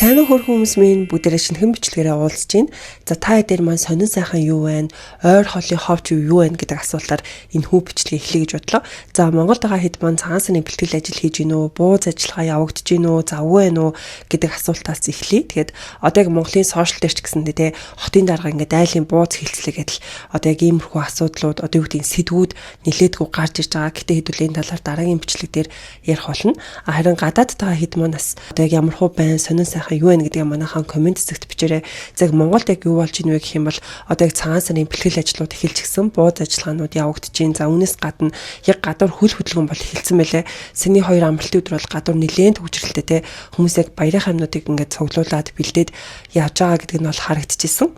Сайн уу хүмүүс минь бүгдээрээ шинэхэн бичлэгээрээ уулзж байна. За та дээр маань сонин сайхан юу байна? Ойр холын ховч юу байна гэдэг асуултаар энэ хүү бичлэгийг эхлэе гэж бодлоо. За Монголд байгаа хэд маань цагаан сарын бэлтгэл ажил хийж гинөө, бууз ажиллагаа явагдаж гинөө, завгүй байна уу гэдэг асуултаас эхлэе. Тэгээд одоо яг Монголын сошиал дээр ч гэсэндээ те хотын дарга ингээд айлын бууз хилцлээ гэдэл одоо яг иймэрхүү асуудлууд одоо юу гэдэг сэдвүүд нилээдгүй гарч ирж байгаа. Гэтэ хэдүүл энэ талаар дараагийн бичлэг дээр ярих болно. Харин гадаад байгаа хэд манаас одоо яг ямар хуу байна, сонин сайхан юу вэ гэдгийг манайхан комент хэсэгт бичээрэй. За Монголд яг юу болж ийнвэ гэх юм бол одоо яг цагаан сарын бэлтгэл ажлууд эхэлж гисэн, бууз ажиллагаанууд явагдаж байна. За үүнээс гадна яг гадуур хөл хөдөлгөөн бол эхэлсэн байлээ. Сэнийн 2 амралтын өдөр бол гадуур нэлээд төвчрэлтэй те хүмүүс яг баярын хамнуудыг ингээд цуглуулад бэлдээд явж байгаа гэдэг нь бол харагдчихсэн.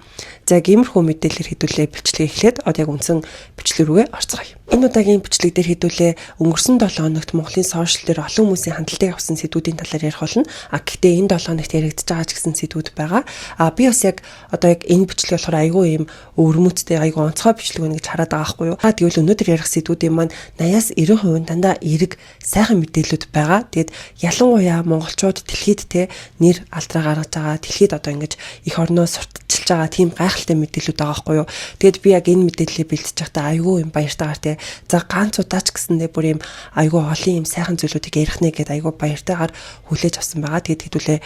За иймэрхүү мэдээлэлээр хэдүүлээ бичлэг эхлээд одоо яг үндсэн бичлэг рүүгээ орцгоё. Энэ удаагийн бичлэг дээр хэдүүлээ өнгөрсөн 7 хоногт Монголын сошиал дээр олон хүмүүсийн хандлтыг авсан сэдвүүдийн талаар ярих болно. Гэхдээ энэ 7 хоногт яригдж байгаа ч гэсэн сэдвүүд байгаа. Би бас яг одоо яг энэ бичлэг болохоор айгүй юм өвөрмөцтэй айгүй онцгой бичлэг байна гэж хараад байгаа байхгүй юу. Тэгвэл өнөөдөр ярих сэдвүүдийн маань 80-90% дандаа эерэг сайхан мэдээлэлүүд байгаа. Тэгэд ялангуяа монголчууд дэлхийд те нэр алдраа гаргаж байгаа. Дэлхийд одоо ингэж их орноо сурталчилж байгаа тийм гайхалтай мэдээлэлүүд байгаа байхгүй юу. Тэгэд би яг энэ мэдээллийг бэлдэж байхдаа айгүй юм баяртайгаар те за ганц удаач гэсэндээ бүр юм айгүй олон юм сайхан зүйлүүдийг ярих нэ гэдээ айгүй баяртайгаар хүлээж авсан байгаа. Тэгэд хэдүүлээ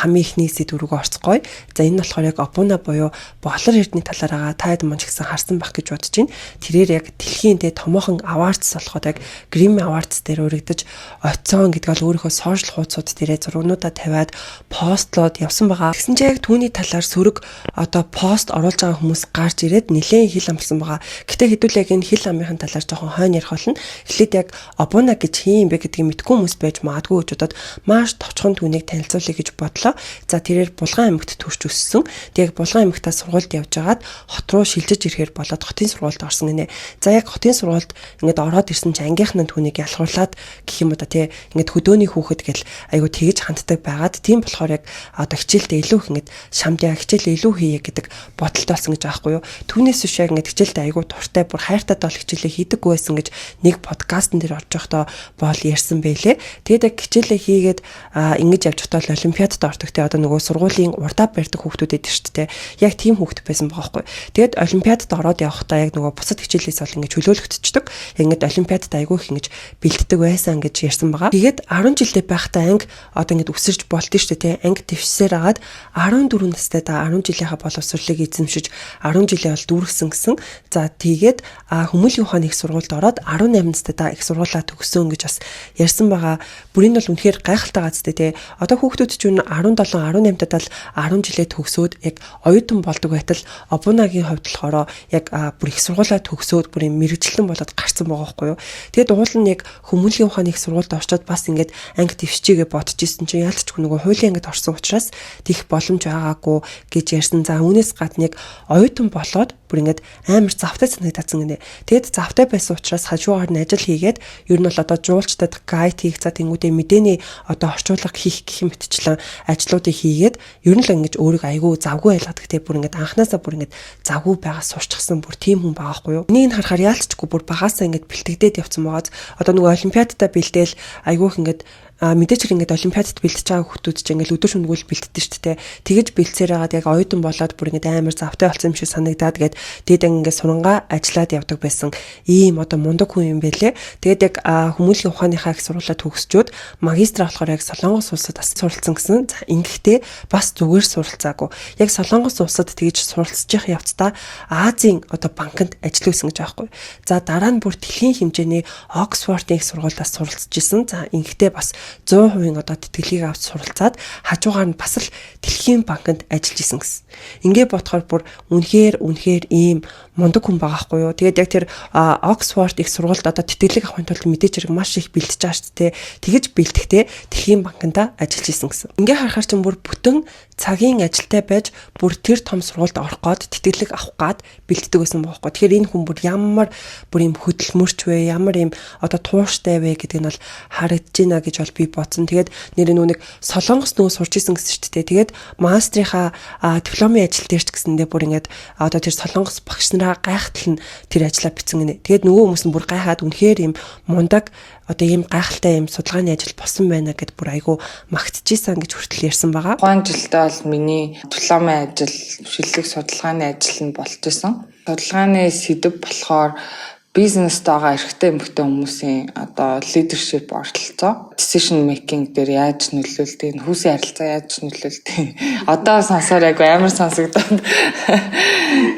хамгийн ихний сэдв рүүгээ орцгоё. За энэ болохоор яг Обуна буюу Болор эрдний талаар байгаа таад мөн ч гэсэн харсан байх гэж бодож байна. Тэрээр яг дэлхийн дэ томоохон авардс болоход яг Grammy Awards дээр өргөдөж оцсон гэдэг бол өөрийнхөө сошиал хуудасууд дээрээ зургуудаа тавиад постлоод явсан байгаа. Тэгсэн чинь яг түүний талаар сөрөг одоо пост оруулж байгаа хүмүүс гарч ирээд нэлээд хил амлсан байгаа. Гэтэ хэдүүл яг энэ хил амынхын талаар жоохон хойно ярих болно. Эхлээд яг Обуна гэж хин юм бэ гэдгийг мэдгүй хүмүүс байж магадгүй гэж бодоод маш товчхон түүнийг танилцуулъя гэж бодлоо. За тэрээр Булган аймагт төрж өссөн. Тэг яг Булган аймагтаа сургуульд явж агаад хот руу шилжиж ирэхээр болоод хотын сургуульд орсон гинэ. За яг хотын сургуульд ингээд ороод ирсэн чинь ангийнхан нь түүнийг ялгуурлаад гэх юм уу да тий ингээд хөдөөний хүүхэд гэл айгу тэгж ханддаг байгаад тийм болохоор яг одоо хичээлдээ илүү их ингээд шамдяа хичээл илүү хийе гэдэг бодолтой болсон гэж аахгүй юу. Түүнээс биш яг ингээд хичээлдээ айгу дуртай бүр хайртай дол хичээлээ хийдэггүй байсан гэж нэг подкастн дээр орж явахдаа бол ярьсан байлээ. Тэгэд яг хичээлээ хийгээд ингэж явж байхдаа олимпиадад ордог те одоо нөгөө сургуулийн урдаа барьдаг хүүхдүүд эд шүү дээ. Яг тийм хүүхд байсан байгаа байхгүй. Тэгэд олимпиадад ороод явахдаа яг нөгөө бусад хичээлээс бол ингэж хөлөөлөгдчихдөг. Ингэж олимпиадад айгүй их ингэж бэлддэг байсан гэж ярьсан байгаа. Тэгээд 10 жилдээ байхдаа анги одоо ингэж өсөрж болдсон шүү дээ те. Анги дэвшсээр агаад 14 настай да 10 жилийнхаа боловсролыг эзэмшиж 10 жилээ бол дүүргэсэн гэсэн. За тэгээд Хүмүүлийн ухааны их сургуульд ороод 18 настай да их сургуулаа төгссөн гэж бас ярьсан байгаа. Бүрийн бол үнэхээр гайхалтай газтай те. Одоо хүүхдүүд ч 17 18 тад л 10 жилээ төгсөөд яг оюутан болдог байтал Обунагийн хувьд болохоор яг бүр их сургуулаа төгсөөд бүр юм мэрэгчлэн болоод гарсан байгаа байхгүй юу. Тэгээд уул нь яг Хүмүүлийн ухааны их сургуульд орчоод бас ингээд анги дэвшчихгээ бодож исэн чинь яалтчгүй нөгөө хуулийн ангид орсон учраас тийх боломж байгаагүй гэж ярьсан. За үүнээс гадна яг оюутан болоод бүр ингээд амар завтай санагдсан гинэ. Тэгэд завтай байсан учраас хажуугаар нь ажил хийгээд ер нь бол одоо жуулчдад гайд хийх за тэнгүүдээ мэдээний одоо орчуулга хийх гэх мэтчлэн ажлуудыг хийгээд ер нь л ингэж өөрийгөө айгүй завгүй байлгадаг те бүр ингэж анханасаа бүр ингэж завгүй байгаа сурчсан бүр тийм хүн байгаа хгүй юу. Энийг харахаар яалтчгүй бүр багасаа ингэж бэлтгэдээд явцсан байгааз одоо нөгөө олимпиадтаа бэлдээл айгүйх ингэж мэдээж ингээд олимпиадад бэлтэж байгаа хүмүүс ч ингээд өдөр шөнөгөл бэлтдэж шүү дээ. Тэгэж бэлцээр хагаад яг оюутан болоод бүр ингээд амар завтай болсон юм шиг санагдаад тэгээд дээд ингээд сурангаа ажиллаад явдаг байсан ийм одоо мундаг хүн юм байлээ. Тэгээд яг Хүмүүлийн ухааныхаа их сургуулаа төгсчөөд магистр болохоор яг Солонгос улсад бас суралцсан гэсэн. За ингэхдээ бас зүгээр суралцаагүй. Яг Солонгос улсад тэгэж суралцж явах явцдаа Азийн одоо банкнд ажилласан гэж аахгүй. За дараа нь бүр дэлхийн хэмжээний Оксфордын их сургуулиас суралцж исэн. За ингэхдээ бас 100% одоо тэтгэлгийг авч суралцаад хажуугаар нь бас л Дэлхийн банкнд ажиллаж исэн гэсэн. Ингээ бодохоор бүр үнэхээр ийм мундаг хүн байгаа хгүй юу. Тэгээд яг тэр Оксфорд их сургуульд одоо тэтгэлэг авахын тулд мэдээж хэрэг маш их бэлтэж байгаа шүү дээ. Тэгэж бэлтгэхдээ Дэлхийн банкнд ажиллаж исэн гэсэн. Ингээ харахаар ч бүр бүтэн цагийн ажилтай байж бүр тэр том сургуульд орох гээд тэтгэлэг авах гээд бэлддэг байсан байхгүй. Тэгэхээр энэ хүн бүр ямар бүр юм хөдөлмөрч вэ, ямар юм одоо тууштай вэ гэдэг нь бол харагдаж байна гэж бол би бодсон. Тэгээд нэр нэг Солонгос нөгөө сурч исэн гэсэн шүү дээ. Тэгээд мастрийнхаа дипломын ажил дээр ч гэсэндээ бүр ингээд одоо тэр Солонгос багш нараа гайхтал нь тэр ажлаа бичсэн гинэ. Тэгээд нөгөө хүмүүс нь бүр гайхаад үнэхээр юм мундаг одоо ийм гайхалтай ийм судалгааны ажил болсон байна гэд бүр айгүй магтчихсан гэж хүртэл ярьсан байгаа. Тухайн жилдээ бол миний дипломын ажил, шилдэг судалгааны ажил нь болж исэн. Судалгааны сэдэв болохоор бизнест байгаа эрхтэй эмэгтэй хүмүүсийн одоо leadership оролцоо, decision making дээр яаж нөлөөлдөг, хүүсийн харилцаа яаж нөлөөлдөг. Одоо сонсоор айгүй амар сонсогдоод.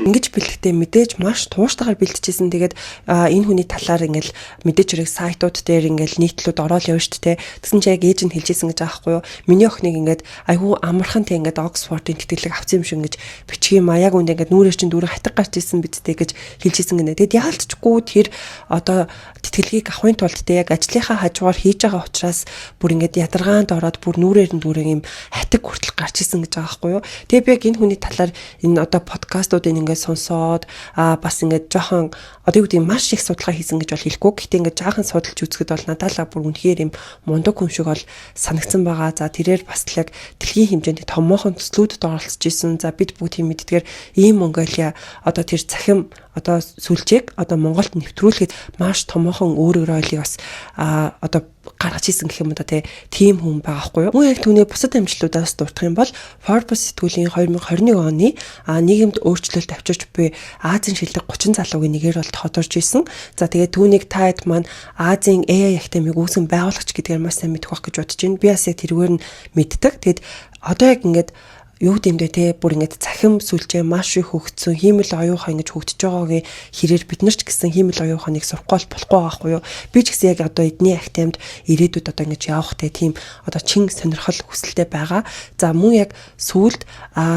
Ингэж бэлтгэхдээ мэдээж маш тууштайгаар бэлтжижсэн. Тэгээд энэ хүний талаар ингээл мэдээж хэрэг сайтууд дээр ингээл нийтлүүд ороод явна шүү дээ. Тэгсэн чинь яг ээж нь хэлжсэн гэж аахгүй юу. Миний охиныг ингээд айгүй амархантай ингээд Оксфордын тэтгэлэг авсан юм шиг ингэж бичгийн маяг үнд ингээд нүрээр чинь дүүрэн хатаг гарч ирсэн бидтэй гэж хэлжсэн гинэ. Тэгээд яалтчгүй тэр одоо тэтгэлгийг авахын тулд тэ яг ажлынхаа хажуугаар хийж байгаа учраас бүр ингээд ядаргаанд ороод бүр нүрээр нь дүүрэн юм хатаг хүртэл гарч ирсэн гэж байгаа байхгүй юу. Тэгээд би яг энэ хүний талаар энэ одоо подкастуудыг ингээд сонсоод бас ингээд жоохон одоо юу гэдэг маш их судалгаа хийсэн гэж бол хэлэхгүй. Гэхдээ ингээд жаахан судалж үзэхэд бол надад бүр үнэхээр юм мундаг хүн шиг бол санагдсан байгаа. За тэрээр бас л яг дэлхийн хэмжээнд томоохон төслүүдэд оролцож исэн. За бид бүгд юм мэддгээр ийм Монголиа одоо тэр цахим одоо сүлжээг одоо Монголд нэвтрүүлэхэд маш томоохон өөрөөр ойлыг бас одоо гаргаж ирсэн гэх юм да тийм хүн байгаа байхгүй юу. Мөн яг түүний бусад амжилтуудаас дурдах юм бол Forbes сэтгүүлийн 2021 оны нийгэмд өөрчлөлт авчирч буй Азийн шилдэг 30 залуугийн нэгээр бол тодорж ирсэн. За тэгээд түүнийг таад маань Азийн AI Academy-г үүсгэн байгуулагч гэдгээр маш сайн мэдэх байх гэж бодож байна. Би бас яг тэргээр нь мэддэг. Тэгээд одоо яг ингээд юу гэмдэ те бүр ингэж цахим сүлжээ маш их хөгжсөн хиймэл оюухаа ингэж хөгжиж байгаагийн хэрээр бид нар ч гэсэн хиймэл оюуханыг сурахгүй болохгүй байхгүй юу. Би ч гэсэн яг одоо эдний актемд ирээдүйд одоо ингэж явахтай тийм одоо чин сонирхол хүсэлтэй байгаа. За мөн яг сүүлд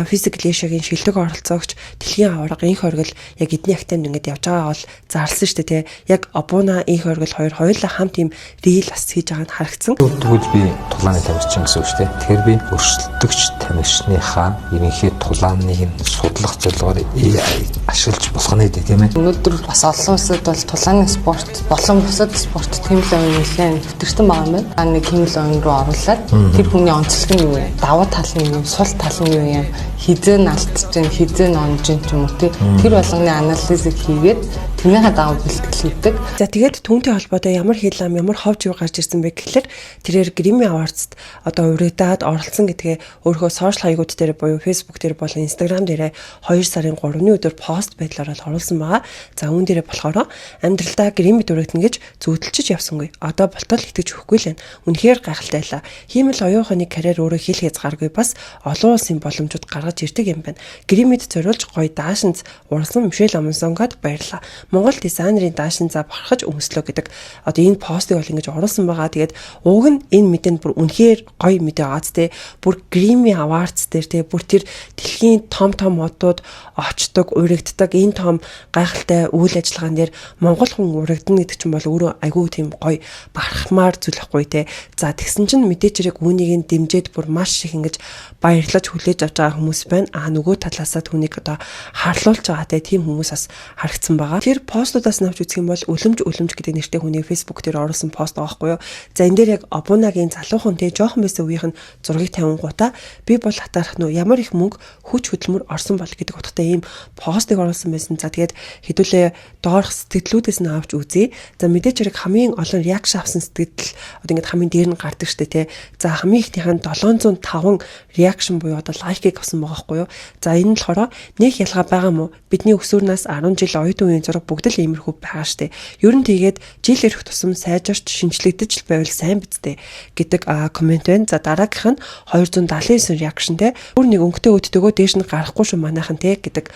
Physical Asia-гийн шилдэг оролцоогч дэлхийн аварга инх оргил яг эдний актемд ингэж явж байгаа бол зарлсан шүү дээ те. Яг Обуна инх оргил хоёулаа хамт ийм рил бас хийж байгаа нь харагдсан. Тэгвэл би тулааны тамирчин гэсэн үг шүү дээ. Тэгэхээр би өрсөлдөгч тамирчны ерөнхий тулааныг нь судлах зорилгоор AI ашиглаж болох нь дээ тийм ээ. Өнөөдөр бас олон улсад бол тулааны спорт болон бусад спорт хэмжээ нэлээд нэвтэрсэн байгаа юм байна. Нэг хэмжээ оюун руу оруулаад тэр хүний онцлог нь юу вэ? Давуу тал нь юу? Сул тал нь юу юм? Хизээ нь алдчихж байна, хизээ нь онж байна ч юм уу тий. Тэр болгоны анализыг хийгээд тэрнийхээ дагуу бэлтгэл хийдэг. За тэгээд түүнтэй холбоотой ямар хэлам, ямар ховж юу гарч ирсэн бэ гэхэлэр тэрээр Grammy Awards-д одоо урагдаад оролцсон гэдгээ өөрийнхөө сошиал хаягууд дээр буюу Facebook дээр болон Instagram дээр 2 сарын 3-ны өдөр пост байдлаар оруулсан байгаа. За үүн дээрээ болохоор амьдралдаа Grammy дүрэгдэнэ гэж зүйдэлчиж явсангүй. Одоо болтол итгэж өгөхгүй л байна. Үнэхээр гайхалтай лаа. Хиймэл оюуханы карьер өөрөө хэл хязгааргүй бас олон улсын боломжууд гаргаж ирдэг юм байна. Grammy-д зориулж гоё даашинз уралсан Мишель Амонсонгод баярлаа. Монгол дизайнерын даашинзаа бархаж өмслөө гэдэг одоо энэ постыг бол ингэж оруулсан байгаа. Тэгээд уг нь энэ мэдээнд бүр үнэхээр гоё мэдээ аац те. Бүр Grammy Awards дээр те бүр тэр дэлхийн том модууд очдог, урагддаг энэ том гайхалтай үйл ажиллагаан дээр монгол хүн урагдана гэдэг чинь бол өөрөө айгүй тийм гоё барахмаар зүйлэхгүй те. За тэгсэн чинь мэдээж хэрэг үүнийг нь дэмжиж бүр маш их ингэж баярлаж хүлээж авч байгаа хүмүүс байна. Нөгөө талаасаа түүнийг одоо харлуулж байгаа те тийм хүмүүс бас харагдсан байгаа. Тэр постуудаас навч үзэх юм бол үлэмж гэдэг нэртэй хүний Facebook дээр оруулсан пост байгаа байхгүй юу. За энэ дээр яг Обунагийн залуухан те жоохон байсан үеийнх нь зургийг тавингуудаа би бол хатаарх нь ямар их мөнгө хүч хөдөлмөр орсон бол гэдэг утгатай ийм постыг оруулсан байсан. За тэгээд хэдүүлээ доорх сэтгэлдлүүдээс нь авч үзье. За мэдээж хэрэг хамгийн олон реакшн авсан сэтгэл одоо ингээд хамгийн дээр нь гардаг штэ те. За хамгийн ихнийх нь 705 реакшн буюу одоо лайкийг авсан байгаа байхгүй юу. За энэ нь болохоор нэг ялгаа байгаа мó бидний өсвөрнөөс 10 жил оюутан үеийн зураг бүгд л иймэрхүү байгаа штэ. Ер нь тэгээд жил ирэх тусам сайжирч шинжлэгдэж байвал сайн бидтэй гэдэг коммент байна. За дараагийнх нь 279 реакшн те. Бүр нэг өнгөтэй өддөгөө дээш нь гарахгүй шүү манайхан те гэдэг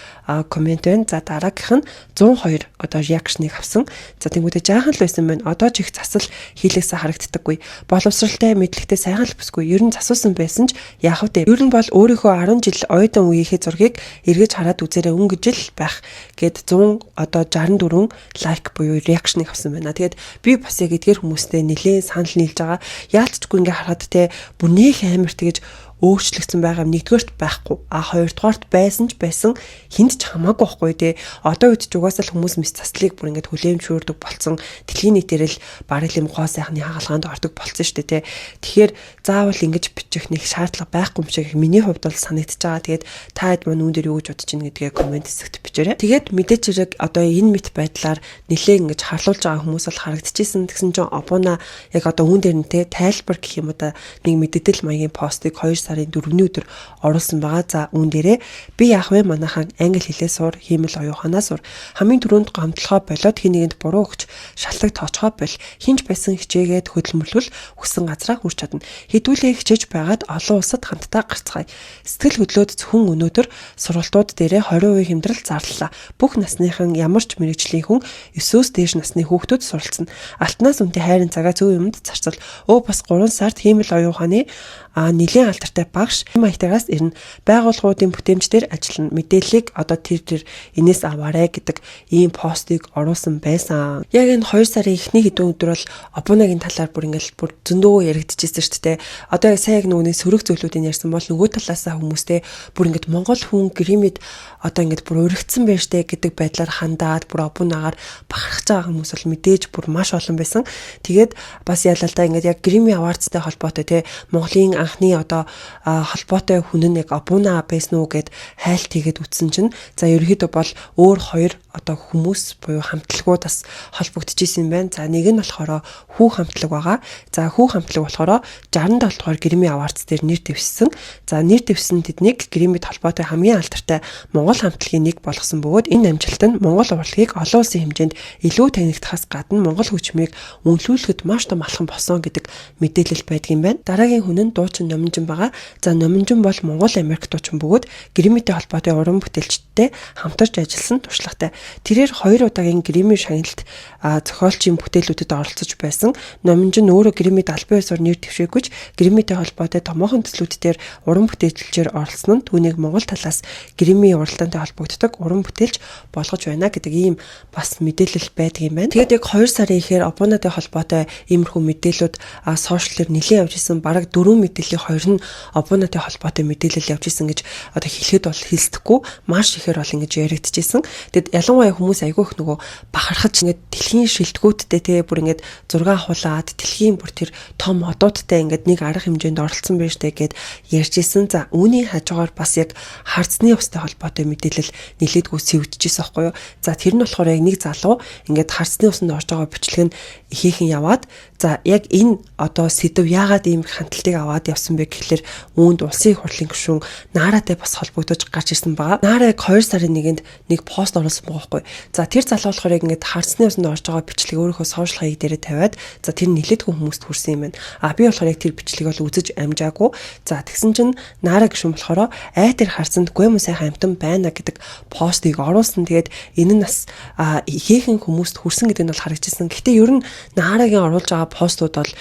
коммент байна. За дараагийнх нь 102 одоо реакшныг авсан. За тэнгуүдээ жаахан л байсан байна. Одоо ч их засал хийлээсээ харагддаггүй. Боловсралтай мэдлэгтэй сайхан л бүсгүй. Ер нь засуусан байсан ч яах вэ? Ер нь бол өөрийнхөө 10 жил оюутан үеийнхээ зургийг эргэж хараад үзээрэй өнгөж л байх гэд 100 одоо 64 лайк буюу реакшныг авсан байна. Тэгээд би бас яг эдгээр хүмүүстэй нэлээд санал нийлж байгаа. Яалтчгүй ингээ харахад те бүр нэг амар тэгэж өөрчлөгдсөн байгаа нэгдүгээрт байхгүй. Хоёрдугаарт байсан ч байсан хүнд ч хамаагүй байхгүй тий. Одоо үед ч угаасаа л хүмүүс мэс заслыг бүр ингээд хүлээмжшүүрдэг болсон. Дэлхийн нийтээр л бараг юм гоо сайхны хагалгаанд ордог болсон шүү дээ тий. Тэгэхээр заавал ингэж бичих нэг шаардлага байхгүй юм шиг миний хувьд бол санагдаж байгаа. Тэгээд та хэд маань үүн дээр юу гэж бодож байна гэдгээ комент хэсэгт бичээрэй. Тэгээд мэдээч хэрэг одоо энэ мэт байдлаар нэлээд ингэж харлуулж байгаа хүмүүс бол харагдчихсэн. Тэгсэн чинь Обуна яг одоо үүн дээр нь те тайлбар гэх юм одоо нэг мэдээлэл маягийн постыг 2 сарын 4-ний өдөр оруулсан байгаа. За үүн дээрээ би яах вэ манайхан англи хэлээ сур, хиймэл оюуханаа сур. Хамгийн түрүүнд гомдлохоо болоод хин нэгэнд буруу өгч шалтгаан тооцохоо бол хинж байсан хичээгээд хөдөлмөрлөл хүссэн газраа хүрч чадна. Хэдүүлээ хичээж байгаад олон улсад хамтдаа гарцгаая. Сэтгэл хөдлөөд зөвхөн өнөөдөр сургалтууд дээрээ 20% хэмдрэл зарлалаа. Бүх насныхан ямар ч мэрэгжлийн хүн 9-өөс дээш насны хүүхдүүд суралцсан. Алтнаас үнэтэй хайрын цагаа зөв юмд зарцуул. Бас 3 сард хиймэл оюуханы нэлийн алдартай багш маягтаагаас ирнэ. Байгууллагуудын бүтээмжээр ажиллана. Мэдээллийг одоо тэр энэс аваарэ гэдэг ийм постыг оруулсан байсан. Яг энэ 2 сарын эхний хэдэн өдөр бол Обунагийн талаар бүр ингээл бүр зөндөө яригдчихсэн шүү дээ. Одоо яг сайн нөгөөний сөрөг зүйлүүдийн ярьсан бол нөгөө талаасаа хүмүүстэй бүр ингээд Монгол хүн гримэд одоо ингээд бүр өргөцсөн байж тээ гэдэг байдлаар хандаад бүр Обунагаар бахархаж байгаа хүмүүс бол мэдээж бүр маш олон байсан. Тэгээд бас ялалтаа ингээд яг Grammy Awards-тай холбоотой те Монголын анхны одоо холбоотой хүн нь яг Обуна байсан уу гэд хайлт хийгээд үтсэн чинь за ерөөхдөө бол өөр хоёр одоо хүмүүс буюу хамтлагуудаас холбогдчихсэн юм байна. За нэг нь болохоор хүү хамтлаг байгаа. За хүү хамтлаг болохоор 67 дугаар Grammy Awards дээр нэр дэвшсэн. За нэр дэвшсэн тэднийг Grammy-д холбоотой хамгийн алдартай Монгол хамтлагийн нэг болгосон бөгөөд энэ амжилт нь Монгол урлагийг олон улсын хэмжээнд илүү танигдахаас гадна Монгол хүчмийг үнэлүүлэхэд маш том алхам болсон гэдэг мэдээлэл байдгийн байна. Дараагийн хүн нь дуучин Номинжин байгаа. За Номинжин бол Монгол Америк дуучин бөгөөд Grammy-тэй холбоотой уран бүтээлчдтэй хамтарч ажилласан туршлагатай. Тэрээр 2 удаагийн Grammy шагналт зохиолчийн бүтээлүүдэд оролцож байсан. Номинжин өөрөө Grammy-д албан ёсоор нэр дэвшээгүйч Grammy-тэй холбоотой томоохон төслүүдээр уран бүтээлчээр оролцсон нь түүнийг Монгол талаас Grammy уралдаантай холбогддог уран бүтээлч болгож байна гэдэг ийм бас мэдээлэл байдаг юм байна. Тэгээд яг 2 сарын ихээр Обунатай холбоотой иймэрхүү мэдээлэлүүд сошиалээр нэлээд явж исэн. Бараг 4 мэдээллийн 2 нь Обунатай холбоотой мэдээлэл явж исэн гэж одоо хэлэхэд бол хэлсдэхгүй маш ихээр бол ингэж яригдчихсэн. Тэгэд ялангуяа хүмүүс айгүй их нөгөө бахархаж ингэж дэлхийн шилдэгүүдтэй те бүр ингэж 6 хулаад дэлхийн бүр тэр том одуудтай ингэж нэг арга хэмжээнд оролцсон байж тэ гэд ярьж исэн. За үүний хажуугаар бас яг хардсны устай холбоотой мэдээлэл нэлээдгүй сэвдчихсэн байхгүй юу. За тэр нь болохоор яг нэг залуу ингэж хардсны усанд орж байгаа бичлэг нь ихээхэн яваад за яг энэ одоо сэдв яагаад ийм хандлтыг аваад явсан бэ гэхлээр үүнд улсын их хурлын гишүүн Нааратай бас холбогдож гарч ирсэн байгаа. Наара яг 2 сарын 1-нд нэг пост оруулсан байгаа байхгүй. За тэр залуу болохоор яг ингэж хардсны усанд орж байгаа бичлэг өөрийнхөө сошиал хаяг дээрээ тавиад за тэр нэлээдгүй хүмүүст хүрсэн юм байна. Би болохоор яг тэр бичлэгийг бол үзэж амжаагүй. За тэгсэн чинь Наара гишүүн болохоор тэр хардсанд гуйм сайхан амтан байна гэдэг постыг оруулсан. Тэгээд энэ нь бас ихээхэн хүмүүст хүрсэн гэдэг нь бол харагдчихсан. Гэхдээ ер нь Наарагийн оруулж байгаа постууд бол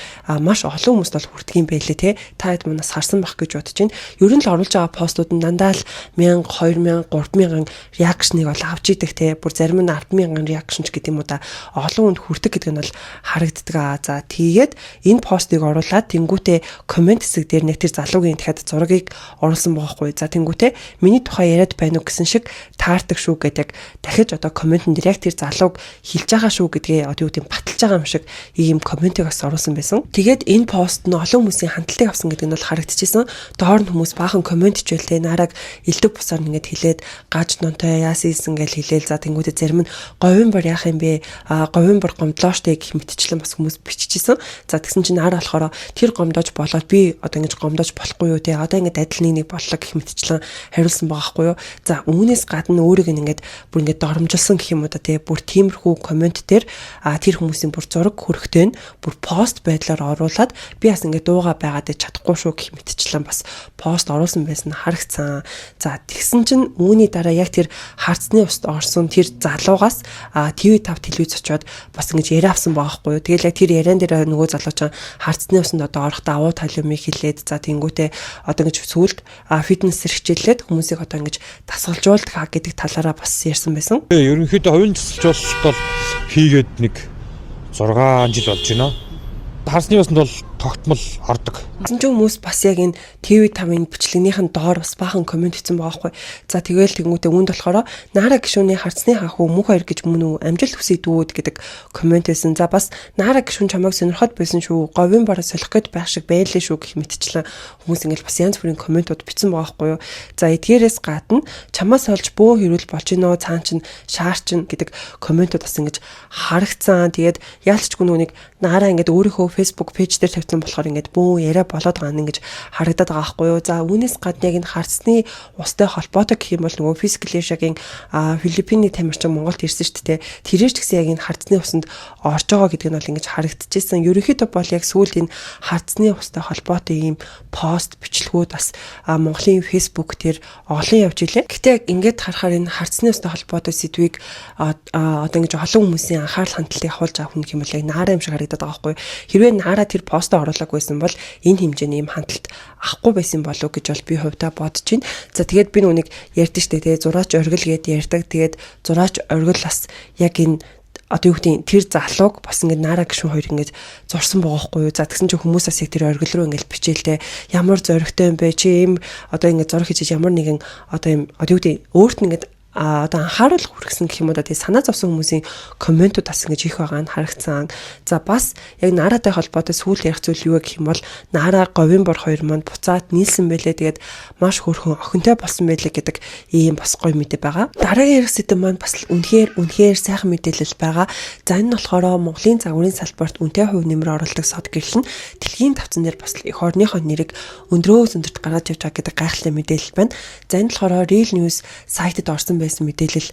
маш олон хүмүүст бол хүрдэг юм байлээ те. Та хэд манаас харсан бах гэж бодож байна. Ер нь л оруулж байгаа постууд нь дандаа л 1000, 2000, 3000 реакшныг бол авч идэг те. Бүр зарим нь 100000 реакшн ч гэдэг юм уу да. Олон хүнд хүрдэг гэдэг нь бол харагддаг. За тэгээд энэ постыг оруулаад тэнгуүтээ комент хэсэг дээр нэг тэр залуугийн дахиад зургийг оруулсан байгаа хгүй. За тэнгуүтээ миний тухай яриад байна уу гэсэн шиг таардаг шүү гэдэг дахиж одоо комментэн дээр яг тэр залууг хэлж байгаа шүү гэдгээ одоо юу гэм баталж байгаа юм шиг ийм комментиг бас оруулсан байсан. Тэгээд энэ пост нь олон хүмүүсийн хандлтыг авсан гэдэг нь бол харагдчихсэн. Доор нь хүмүүс баахан коммент хичээлтэй Наараг элдв бусаар ингээд хэлээд гаж нонтой яасийсэн гэж хэлээл за тэнгуүтээ зарим нь говийн бор яах юм бэ? Говийн бор гомдлооштэй гэх мэтчлэн бас хүмүүс биччихсэн. За тэгсэн чинь Наараа болохоор тэр гомдож болоод би одоо ингэж гомдож болохгүй юу те. Одоо ингээд адил нэг боллоо гэх мэтчлэн хариулсан байгаа хгүй юу. За үүнээс гадна өөрийг ингээд бүр ингээд доромжилсан гэх юм уу да те. Бүр тиймэрхүү коммент дээр тэр хүмүүсийн бүр зураг хөрөхтэй нь бүр пост байдлаар оруулаад би бас ингээд дууга байгаад чадахгүй шүү гэх мэтчлэн бас пост оруулсан байсан харагцсан. За тэгсэн чинь үүний дараа яг тэр хардсны уст орсон тэр залуугаас TV5 телевиз очоод бас ингэж яриа авсан байгаа хгүй юу. Тэгэл яг тэр яриан дээр нөгөө залуу чинь хардсны усанд одоо орохдоо авуу талымыг хэлээд за тэнгуүтээ одоо ингэж сүүлд фитнесээр хичээлээд хүмүүсийг одоо ингэж дасгалжуулдаг гэдэг талаараа бас ярьсан байсан. Ерөнхийдөө хувийн дасгалжуулалт бол хийгээд нэг 6 жил болж байна. Харсны усанд бол тогтмол ордог. Эзэн ч хүмүүс бас яг энэ TV5-ын бичлэгнийхэн доор бас баахан комент хийсэн байгаа байхгүй. За тэгэл тэнгуүтэ үүнд болохоор Нара гишүүний харцны хахуу мөнх хоёр гэж мөн үү амжилт хүсье дүүд гэдэг комент байсан. За бас Нара гишүүн чамайг сонирхоод байсан шүү. Говийн бараа солих гээд байх шиг байлээ шүү гэх мэтчлэн хүмүүс ингээл бас янз бүрийн комментууд бичсэн байгаа байхгүй юу. За эдгээрээс гадна чамаас олж бөө хэрүүл болж гинөө цаан чин шаар чин гэдэг комментууд бас ингэж харагцсан. Тэгээд яалчгүй нүг Нара ингээд өөрийнхөө Facebook пэйж дээр тавьсан болохоор ингээд бөө яриа болоод байгаа нь ингэж харагдаад байгаа байхгүй юу. За үүнээс гадна яг энэ харцны устай холбоотой гэх юм бол нөгөө Фискалешагийн Филиппиний тамирчин Монголд ирсэн шүү дээ. Тэрэж ч гэсэн яг энэ харцны усанд орж байгаа гэдэг нь бол ингэж харагдчихсан. Ерөнхийдөө бол яг сүүлд энэ харцны устай холбоотой ийм пост бичлэгүүд бас Монголын Facebook дээр олон явж илээ. Гэтэ яг ингээд харахаар энэ харцны устай холбоотой сэдвийг одоо ингэж олон хүмүүсийн анхаарал хандлагыг хавуулж авах юм бол яг Нара юм шиг харагдаад байгаа байхгүй. Хэрвээ Нара тэр постоо оруулаагүй байсан бол энэ хэмжээний юм хандлт авахгүй байсан болов гэж бол би хувьдаа бодож байна. За тэгээд би нүг ярьдэн штэ тэгээ зураач оргил гээд ярьдаг. Тэгээд зураач оргил бас яг энэ одоо юу гэдэг тэр залууг бас ингээд Нара гişүн хоёр ингээд зурсан байгаа байхгүй юу. За тэгсэн чинь хүмүүсээс яг тэр оргил руу ингээд бичээлтэй ямар зоригтой юм бэ чи ийм одоо ингээд зураг хийж ямар нэгэн одоо юм одоо юу гэдэг өөрт нь ингээд одоо анхааруулах хүргэсэн гэх юм уу да тий санаа зовсон хүмүүсийн комментууд бас ингэж их байгаа нь харагдсан. За бас яг Наратай холбоотой сүүл ярих зүйл юу гэх юм бол Нара говийн бор хоёр манд буцаад нийлсэн байлээ. Тэгээд маш хөрхөн охинтой болсон байлээ гэдэг ийм бас гоё мэдээ байгаа. Дараагийн ярих сэдэв маань бас үнэхээр сайхан мэдээлэл байгаа. За энэ нь болохоор Монголын загварын салбарт үнэтэй хувь нэмэр оруулдаг сод гэрэл нь дэлхийн тавцан дээр бас эх орныхоо нэрийг өндрөөс өндөрт гаргаж явж байгаа гэдэг гайхалтай мэдээлэл байна. За энэ болохоор Real News сайтад орсон байсан мэдээлэл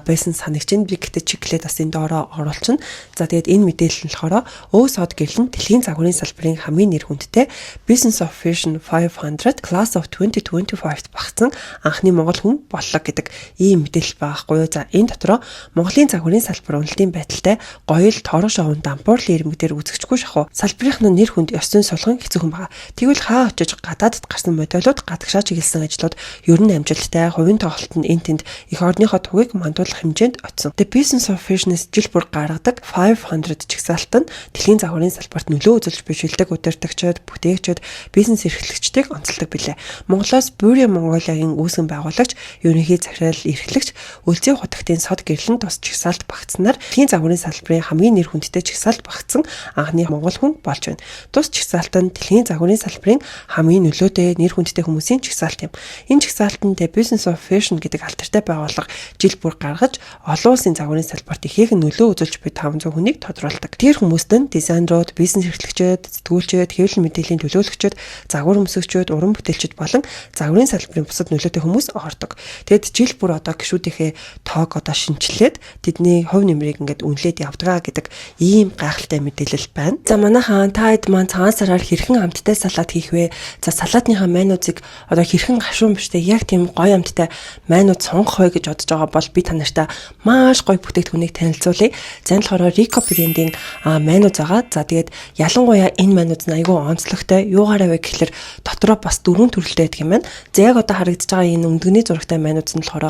байсан санагч нь би гэтээ чиглээд бас энэ доороо оруулчихна. За тэгээд энэ мэдээлэл нь болохоор өөсод гэрэл нь дэлхийн загварын салбарын хамгийн нэр хүндтэй Business of Fashion 500 Class of 2025-т багтсан анхны монгол хүн боллоо гэдэг ийм мэдээлэл байгаа хгүй юу. За энэ дотроо Монголын загварын салбар уналтын байдалтай гоёл тороо шоунд дампуурлын ирмэгдэр үзэгчгүй шахуу салбарынхны нэр хүнд ёсны сулган хэцүүхэн байгаа. Тэгвэл хаа очиж гадаадд гарсан модулууд гадагшаа чиглэсэн ажлууд ер нь амжилттай хувийн тоглолтод энэ тэнд их орныхоо тугийг мандуулах хэмжээнд очсон. The Business of Fashion-с жил бүр гаргадаг 500 чигсаалт нь дэлхийн загварын салбарт нөлөө үзүүлж бишилдэг удирдагчид, бүтээгчид, бизнес эрхлэгчдийг онцолдог билээ. Монголоос Bury Mongolia-гийн үүсгэн байгуулагч, ерөнхий захирал эрхлэгч, Өлзий хутагтын сод гэрлэн тус чигсаалт багтснаар дэлхийн загварын салбарын хамгийн нэр хүндтэй чигсаалт багтсан анхны монгол хүн болж байна. Тус чигсаалт нь дэлхийн загварын салбарын хамгийн нөлөөтэй нэр хүндтэй хүмүүсийн чигсаалт юм. Энэ чигсаалтанд The Business of Fashion гэдэг алтартай байгууллага жил бүр гаргаж олон улсын загварын салбарт ихээхэн нөлөө үзүүлж буй 500 хүнийг тодруулдаг. Тэр хүмүүст нь дизайнерууд, бизнес эрхлэгчид, сэтгүүлчид, хэвлэл мэдээллийн төлөөлөгчид, загвар өмсөгчид, уран бүтээлчид болон загварын салбарын бусад нөлөөтэй хүмүүс ордог. Тэгэд жил бүр одоо гишүүдийнхээ тоог одоо шинчлээд тэдний хувь нэмрийг ингээд үнэлээд явдгаа гэдэг ийм гайхалтай мэдээлэл байна. За манайхан таад маань цагаан сараар хэрхэн амттай салаад хийх вэ? За салаатныхаа майнуудыг одоо хэрхэн гашуун биштэй яг тийм гоё амттай майнууд сонгох вэ гэж бодож байгаа бол би та нартай маш гоё бүтээгдэхүүнийг танилцуулъя. За энэ болохоор Rico брендийн майнууд байгаа. За тэгээд ялангуяа энэ майнууд нь айгүй онцлогтой. Юугаараа вэ гэхэлэр дотроо бас дөрвөн төрөлтэй байдаг юм байна. За яг одоо харагдаж байгаа энэ өндөгний зурагтай майнууд нь болохоор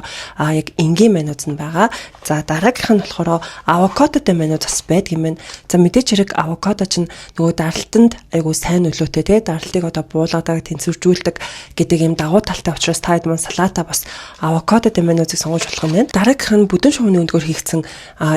яг энгийн майнууд нь байгаа. За дараагийнх нь болохоор авокадотой майнууд бас байдаг юм байна. За мэдээч хэрэг авокадо чинь нөгөө даралтанд айгүй сайн нөлөөтэй те даралтыг одоо буулгадаг, тэнцвэржүүлдэг гэдэг юм давуу талтай учраас та хэд маань салаата бас авокадотой майнуудыг сонгож болох юм байна. Дараагийнх нь бүдүүн шувууны өндгөр хийгдсэн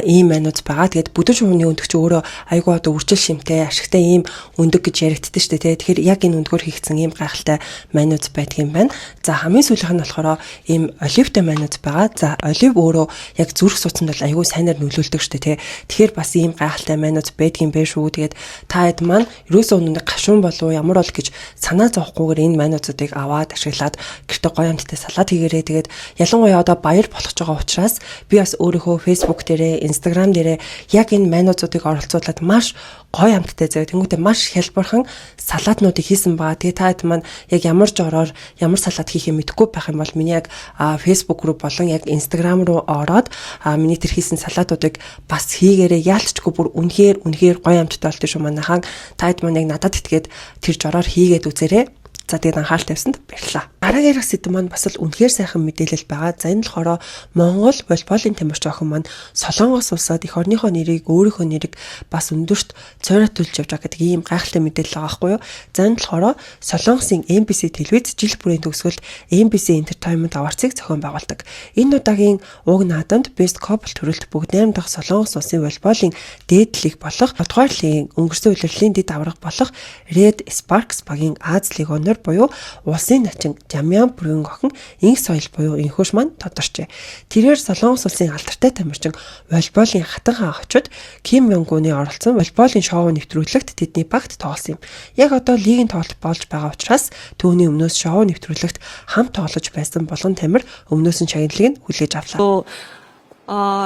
ийм майнууд байгаа. Тэгээд бүдүүн шувууны өндгч өөрөө айгүй одоо үржил шимтэй, ашигтай ийм өндөг гэж яригддаг шүү дээ. Тэгэхээр яг энэ өндгөр хийгдсэн ийм гайхалтай майнууд байдаг юм байна. За хамгийн сүүлийнх нь болохоор ийм оливтой майнууд байгаа. За олив өөрөө яг зүрх судаснд бол айгүй сайнаар нөлөөлдөг шүү дээ. Тэгэхээр бас ийм гайхалтай майнууд байдаг юм байна шүү. Тэгээд та хэд маань ерөөсөө өнөнд гашуун болов ямар бол гэж санаа зовхгүйгээр энэ майнуудыг аваад ашиглаад гэртээ гоё амттай салаад хийгээрээ. Тэгээд ялангуяа одоо баяр болох гэж байгаа учраас би бас өөрийнхөө Facebook дээрээ, Instagram дээрээ яг энэ майнуудыг оролцуулаад маш гоё амттай зав. Тэнгүүтээ маш хялбархан салаатнуудыг хийсэн байгаа. Тэгээ та хэд маань яг ямар жороор ямар салаат хийхээ мэдэхгүй байх юм бол миний яг Facebook руу болон яг Instagram руу ороод миний тэр хийсэн салаатуудыг бас хийгээрээ яалтчгүй бүр үнэхээр гоё амттай болтой шүү манайхан. Та хэд маань яг надад итгээд тэр жороор хийгээд үзээрэй. За тэгээд анхаарал тавьсанд баярлалаа. Дараагийн сэдэв маань бас л үнэхээр сайхан мэдээлэл байгаа. За энэ болохоор Монгол волейболын тамирч охин маань Солонгос улсад эх орныхоо нэрийг өөрийнхөө нэрийг бас өндөрт цойротулж явж байгаа гэдэг ийм гайхалтай мэдээлэл байгаа байхгүй юу. За энэ болохоор Солонгосын MBC телевиз жил бүрийн төгсгөлд MBC Entertainment Awards-ыг зохион байгуулдаг. Энэ удаагийн уг наадамд Best Couple төрөлд бүгд 8 дахь Солонгос улсын волейболын дээд лиг болох 2 дугаар лигийн өнгөрсөн улирлын дэд авраг болох Red Sparks багийн Аз лиг оноор буюу улсын начин Жамян бүрийн охин Инх соёл буюу Инхүш маань тодорчээ. Тэрээр Солонгос улсын алдартай тамирчин волейболын хатан хаан очоод Ким Ёнгуны оролцсон волейболын шоу нэвтрүүлэгт тэдний багт тоглосон юм. Яг одоо лигийн тоглолт болж байгаа учраас түүний өмнөөс шоу нэвтрүүлэгт хамт тоглож байсан болгон тамир өмнөөс нь шагналыг нь хүлээж авлаа.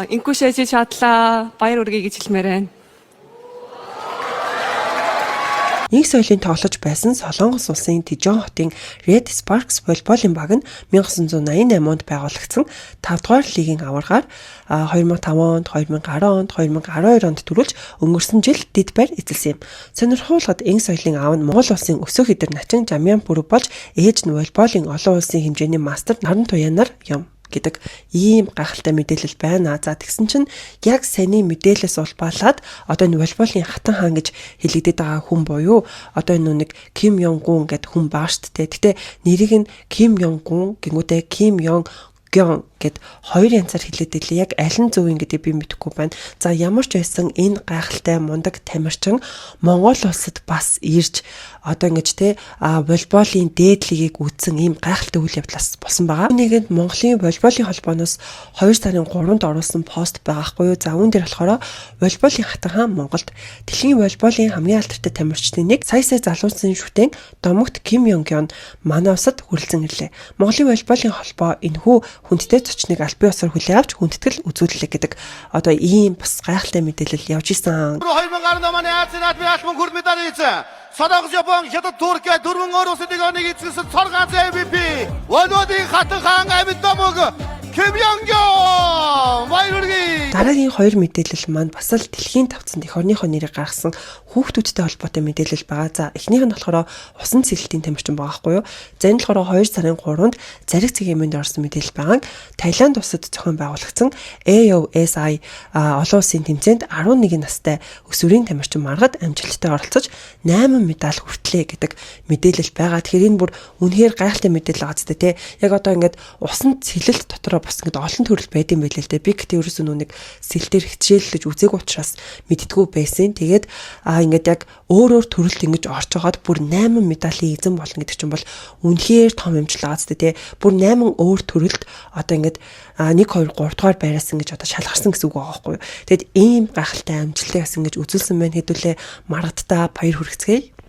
Инхүшээ чи чадлаа. Баяр хүргэе гэж хэлмээр байна. Инх соёлын тоглож байсан Солонгос улсын Дижон хотын Red Sparks волейболын баг нь 1988 онд байгуулагдсан 5 дугаар лигийн аваргаар 2005 онд, 2010 онд, 2012 онд төрүүлж өнгөрсөн жил дэд байр эзэлсэн юм. Сонирхуулгад Инх соёлын аав нь Монгол улсын өсөөх эдэр начин Жамян бүрэг болж ээж нь волейболын олон улсын хэмжээний мастер наран туяанаар юм гэдэг ийм гайхалтай мэдээлэл байна. За тэгсэн чинь яг саний мэдээлэлээс улбаалаад одоо энэ волейболын хатан хаан гэж хэлэгдэдэг байгаа хүн буюу одоо энэ нэг Ким Ёнгун гэдэг хүн баа штэ. Гэтэ нэрийг нь Ким Ёнгун гингүүтэй Ким Ёнг Гён гэд хоёр янзаар хэлээд байлээ. Яг аль нь зөв юм гэдэг би мэдэхгүй байна. За ямар ч байсан энэ гайхалтай мундаг тамирчин Монгол улсад бас ирж одоо ингэж те волейболын дээд лигийг үүссэн ийм гайхалтай үйл явдлаас болсон байгаа. Нэгэнд Монголын волейболын холбооноос 2 сарын 3-нд оруулсан пост байгаа хгүй юу. За үүн дээр болохоор волейболын хатан хаан Монголд дэлхийн волейболын хамгийн алдартай тамирчдын нэг сая залуусын шүтэн Домогт Ким Ёнгён манай улсад хүрэлцэн ирлээ. Монголын волейболын холбоо энэхүү хүндтэй зочныг аль бие усаар хүлээн авч хүндэтгэл үзүүллээ гэдэг одоо ийм бас гайхалтай мэдээлэл явж исэн. 2010 оны Азийн албан албан хүрд медаль эзэн Солонгос, Япон, Хятад, Турки дөрвөн өөр улсын нэг эзэлсэн цор ганц MVP Волейболын хатан хаан Амьд Домог Ким Ёнгён баяр хүргэе. Дараагийн хоёр мэдээлэл маань бас л дэлхийн тавцанд эх орныхоо нэрийг гаргасан хүүхдүүдтэй холбоотой мэдээлэл байгаа. За эхнийх нь болохоор усан цэцлэлтийн тамирчин байгаа хгүй юу. За энэ болохоор 2 сарын 3-нд Зариг цэгийн юмд орсон мэдээлэл байгаа. Таиланд улсад зохион байгуулагдсан AOSI олон улсын тэмцээнд 11 настай өсвөрийн тамирчин Маргад амжилттай оролцож 8 медаль хүртлээ гэдэг мэдээлэл байгаа. Тэгэхээр энэ бүр үнэхээр гайхалтай мэдээлэл байгаа зү тэ. Яг одоо ингээд усан цэлэлт дотроо бас ингээд олон төрөл байд юм байлээ л дээ. Би гэхдээ ерөөсөө нүг сэлтээр хичээллэж үзег учраас мэдтгүү байсан. Тэгээд ингээд яг өөр төрөлд ингэж орж байгаад бүр 8 медалийн эзэн болно гэдэг чинь бол үнэхээр том амжилт байгаа зү тэ. Бүр 8 өөр төрөлд одоо ингээд 1 2 3 дугаар байраас ингэж одоо шалгарсан гэсэн үг байгаа байхгүй юу. Тэгэд ийм гайхалтай амжилтыг бас ингэж үзүүлсэн байна хэдүүлээ Маргадтаа баяр хүргэцгээе.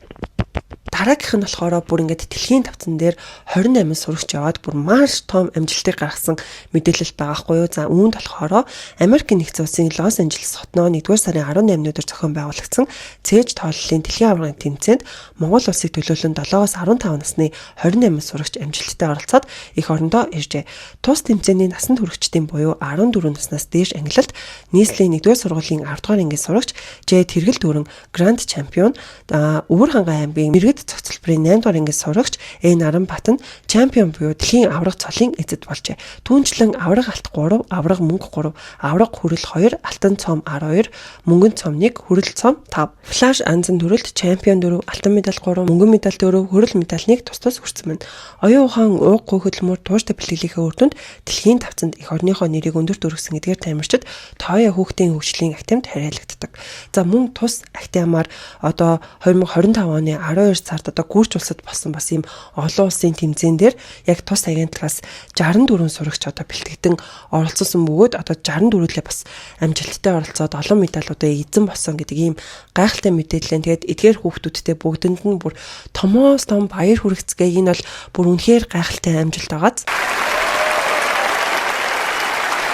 Дараагийнх нь болохоор бүр ингээд дэлхийн тавцан дээр 28 сурагч яваад бүр маш том амжилтыг гаргасан мэдээлэл байгаа хгүй юу. За үүнд болохоор Америкийн нэгдсэн улсын Лос Анжелес хотноо 1-р сарын 18-нд зохион байгуулагдсан цээж тооллын дэлхийн аваргын тэмцээнд Монгол улсыг төлөөлөн 7-аас 15 насны 28 сурагч амжилттай оролцоод эх орондоо иржээ. Тус тэмцээний насанд хүрэгчдийн буюу 14 наснаас дээш ангилалд нийслэлийн 1-р сургуулийн 10-р ангийн сурагч Ж Тэргэл дүүрэн гранд чемпион, Өвөр хангай аймгийн мэргэд цогцлбарын 8 дугаар ангийн сурагч Наранбат нь чемпион буюу дэлхийн аварга цолын эзэд болжээ. Түүнчлэн аварга алт 3, аварга мөнгө 3, аварга хүрэл 2, алтан цом 12, мөнгөн цом 1, хүрэл цом 5. Флаш анзан төрөлд чемпион 4, алтан медаль 3, мөнгөн медаль 4, хүрэл медаль 1 тус хүрсэн байна. Оюун ухаан ууг хөдөлмөр тууштай бэлтгэлийнхээ үр дүнд дэлхийн тавцанд эх орныхоо нэрийг өндөрт өргөсөн эдгээр тамирчид тоёо хүүхдийн хөгжлийн актемд хариалагддаг. За мөн тус актемаар одоо 2025 оны 12 сард одоо Гүрч улсад болсон бас ийм олон улсын тэмцээн дээр яг тус агентлагаас 64 сурагч одоо бэлтгэдэн оролцсон бөгөөд одоо 64-лээ бас амжилттай оролцоод олон медалуудаа эзэн болсон гэдэг ийм гайхалтай мэдээлэл. Тэгээд эдгээр хүүхдүүдтэй бүгдэнд нь бүр томоос том баяр хүргэцгээе. Энэ бол бүр үнэхээр гайхалтай амжилт байгааз.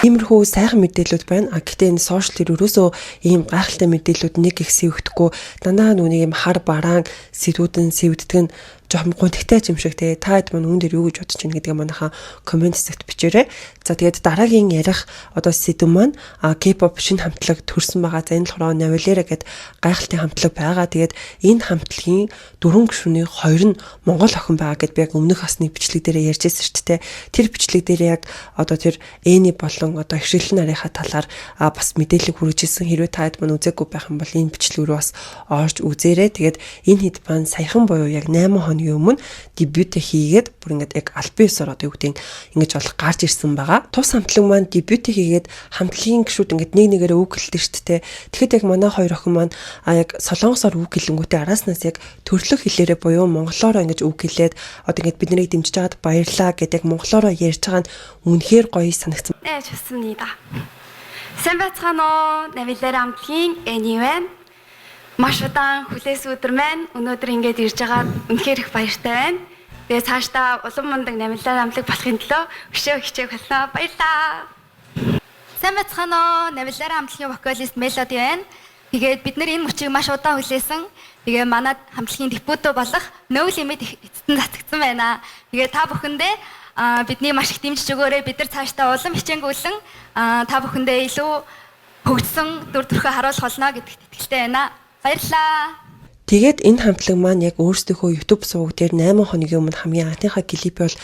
Иймэрхүү сайхан мэдээлүүд байна. Гэхдээ энэ сошиал дээр өрөөсөө ийм гайхалтай мэдээлүүд нэг их сэвдэхгүй дандаа нүг ийм хар бараан сэдвүүдэн сэвддэг нь жоохон гонтгтай юм шиг те та хэд маань үүн дээр юу гэж бодож байна гэдгийг манайхаа комент хэсэгт бичээрэй. За тэгээд дараагийн ярих одоо сэдв маань K-pop шинэ хамтлаг төрсөн байгаа. За энэ болохоор Навалера гэдэг гайхалтай хамтлаг байгаа. Тэгээд энэ хамтлагийн 4 гишүүний 2 нь Монгол охин байгаа гэдээ би яг өмнөх хасны бичлэг дээр ярьжсэн шүү дээ. Тэр бичлэг дээр яг одоо тэр Эни болон одоо Хшиглэн нарийнхаа талаар бас мэдээлэл хүргэжсэн. Хэрвээ та хэд маань үзээгүй байх юм бол энэ бичлэг рүү бас орж үзээрэй. Тэгээд энэ хэд маань саяхан буюу яг 8 хоногийн өмнө дебют хийгээд бүр ингээд яг аль биесээр одоо юу гэдэг ингэж болох гарч ирсэн байгаа. Тус хамтлаг маань дебют хийгээд хамтлагийн гишүүд ингээд нэг нэгээрээ үг хэлдэг шүү дээ. Тэгэхэд яг манай хоёр охин маань яг солонгосоор үг хэлэнгүүтээ араснаас яг төрлөх хэлээрээ буюу монголоор ингэж үг хэлээд одоо ингээд бид нарыг дэмжиж байгаад баярлаа гэдэг монголоор ярьж байгаа нь үнэхээр гоё санагдсан. 네, 좋습니다. Сайн байцгаана уу? Навалера хамтлагийн Эни байна. Маш удаан хүлээс өдөр маань өнөөдөр ингэж ирж байгаа үнэхээр их баяртай байна. Тэгээ цаашдаа улам мундаг Навалера хамтлаг болохын төлөө өшөө хичээх болно. Баярлалаа. Сайн байцгаана уу? Навалера хамтлагийн вокалист Мелоди байна. Тэгээд бид нар энэ мөчийг маш удаан хүлээсэн. Тэгээ манад хамтлагийн депутат болох No Limit эцэстэн цацагдсан байна. Тэгээ та бүхэндээ бидний маш их дэмжиж өгөөрэй. Бид нар цаашдаа улам хичээнгүүлэн та бүхэндээ илүү хөгжсөн дүр төрхөө харуулах болно гэдэгт итгэлтэй байна. Баярлалаа. Тэгээд энэ хамтлаг маань яг өөрсдийнхөө YouTube суваг дээр 8 хоногийн өмнө хамгийн анхныхаа клипийг бол